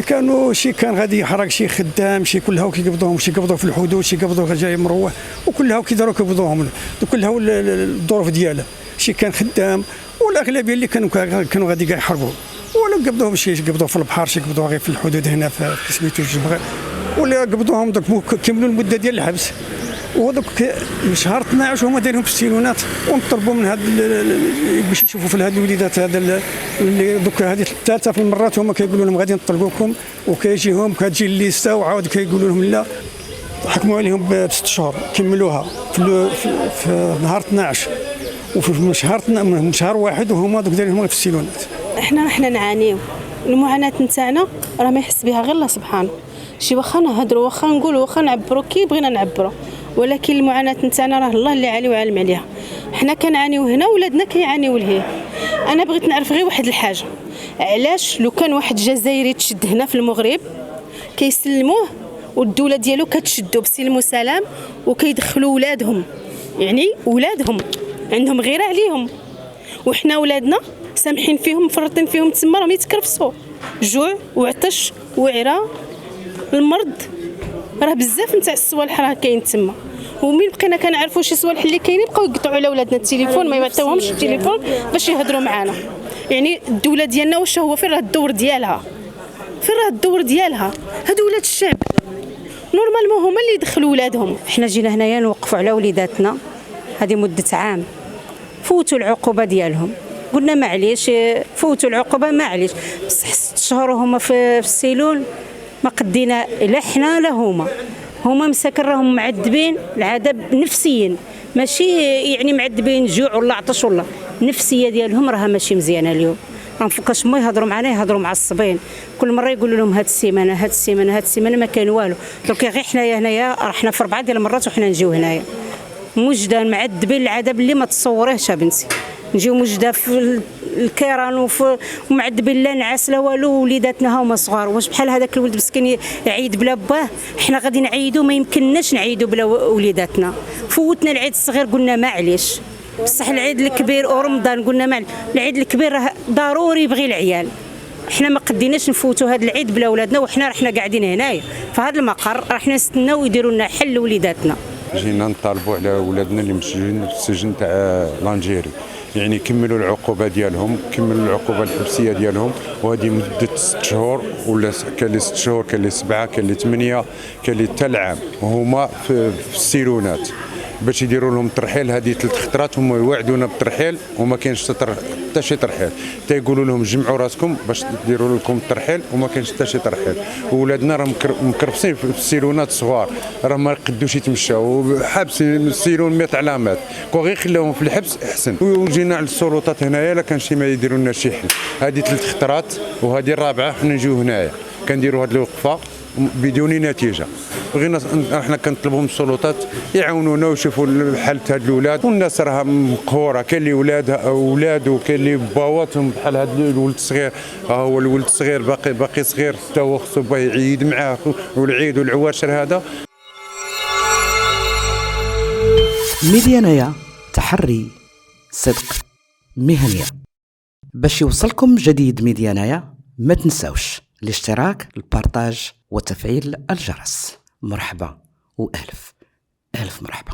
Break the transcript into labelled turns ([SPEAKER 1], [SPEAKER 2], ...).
[SPEAKER 1] كانوا شي كان غادي يحرق شي خدام شي كلها كيقبضوهم، شي يقبضوا في الحدود، شي يقبضوا جاي مروح، وكلها كيداروا كيقبضوهم كلها الظروف ديالها. شي كان خدام والاغلبيه اللي كانوا غادي كاع يحرقوا، ولا قبضوهم شي يقبضوا في البحر، شي يقبضوا غير في الحدود هنا في سميتو الجبغه، ولا قبضوهم كملوا المده ديال الحبس. ودوك شهر 12 هما دايرهم في السيلونات، ونطلبوا من هاد باش يشوفوا في هاد الوليدات هذا اللي دوك هذه الثالثه في المرات هما كيقولوا لهم غادي نطلقوكم، وكيجيهم كتجي الليسته وعاود كيقولوا لهم لا، حكموا عليهم ب6 شهور كملوها في نهار 12، وفي شهر واحد وهما دوك دايرهم غير في السيلونات.
[SPEAKER 2] احنا نعانيو المعاناه نتاعنا، راه ما يحس بها غير الله سبحانه. شي واخا نهضروا واخا نقولوا واخا نعبروا كي بغينا نعبروا، ولكن المعاناه نتاعنا راه الله اللي عالي وعالم عليها. حنا كنعانيو هنا ولادنا كيعانيو لهيه. انا بغيت نعرف غير واحد الحاجه، علاش لو كان واحد جزائري تشد هنا في المغرب كيسلموه والدوله ديالو كتشدو بسلم وسلام وكيدخلوا ولادهم، يعني ولادهم عندهم غيره عليهم، وحنا ولادنا سامحين فيهم مفرطين فيهم تما، راهم يتكرفسوا جوع وعطش وعرا المرض، راه بزاف نتاع الصوالح راه كاين تما. ومين بقينا كنعرفوا شي صوالح اللي كاينين بقاو يقطعوا على ولادنا التليفون، ما يعطيوهمش التليفون باش يهضروا معنا. يعني الدوله ديالنا واش هو فين راه الدور ديالها؟ فين راه الدور ديالها؟ هادو ولاد الشعب نورمالمون هما اللي يدخلوا ولادهم.
[SPEAKER 3] حنا جينا هنايا نوقفوا على وليداتنا هذه مده عام، فوتوا العقوبه ديالهم، قلنا معليش فوتوا العقوبه معليش، بصح 6 شهور هما في السيلون ما قدينا لا حنا لا هما مساكن راهم معذبين العذاب نفسيا، ماشي يعني معذبين جوع ولا عطش، ولا النفسيه ديالهم راها ماشي مزيانه. اليوم راه فوقاش ما يهضروا معنا يهضروا معصبين، كل مره يقولوا لهم هاد السيمانه ما كان والو. دونك غير حنايا هنايا رحنا في 4 ديال المرات وحنا نجيو هنايا موجدان معذبين العذاب اللي ما تصوريهش بنتي، نجيو موجده في الكيران ومعذبين لا نعاس لا والو، وليداتنا هما صغار. واش بحال هذاك الولد مسكين يعيد بلا باه؟ حنا غادي نعيدوا؟ ما يمكنناش نعيدوا بلا وليداتنا. فوتنا العيد الصغير قلنا معليش، بصح العيد الكبير ورمضان قلنا معليش. العيد الكبير راه ضروري يبغي العيال، حنا ما قديناش نفوتوا هذا العيد بلا ولادنا، وحنا رحنا قاعدين هنايا في هذا المقر راحنا نستناو يديروا لنا حل لوليداتنا.
[SPEAKER 4] جينا نطالبوا على ولادنا اللي مسجونين في السجن تاع لانجيري، يعني يكملوا العقوبه ديالهم، يكملوا العقوبه الحبسيه ديالهم، وهذه مده 6 شهور ولا كان لي 6 شهور، كان لي 7، كان لي 8، كان لي حتى العام، وهما في السيلونات باش يديروا لهم ترحيل. هذه 3 خطرات هما يوعدونا بالترحيل وما كاينش حتى شي ترحيل، حتى يقولوا لهم جمعوا راسكم باش ديروا لكم الترحيل وما كاينش حتى شي ترحيل. وولادنا راهم مكرفسين في السيلونات صغار، راه ما يقدوش يتمشاو، حابس السيلون 100 علامات، كون غير خليهم في الحبس احسن. وجينا على السلطات هنايا لا كان شي ما يديروا لنا شي حل. هذه 3 خطرات وهذه الرابعه حنا نجيو هنايا كنديروا هذه الوقفه بدون نتيجه. بغينا احنا كنطلبوا من السلطات يعاونونا ويشوفوا حالة هاد الاولاد، والناس راها مقهوره، كاين اللي اولاد وكاين اللي باواتهم بحال هاد الولد الصغير، ها هو الولد الصغير باقي صغير حتى هو خصو باه يعيد معاه، والعيد والعواشر هذا.
[SPEAKER 5] ميديانايا، تحري صدق مهنيه. باش يوصلكم جديد ميديانايا ما تنساوش الاشتراك، البارتاج وتفعيل الجرس. مرحبا وألف مرحبا.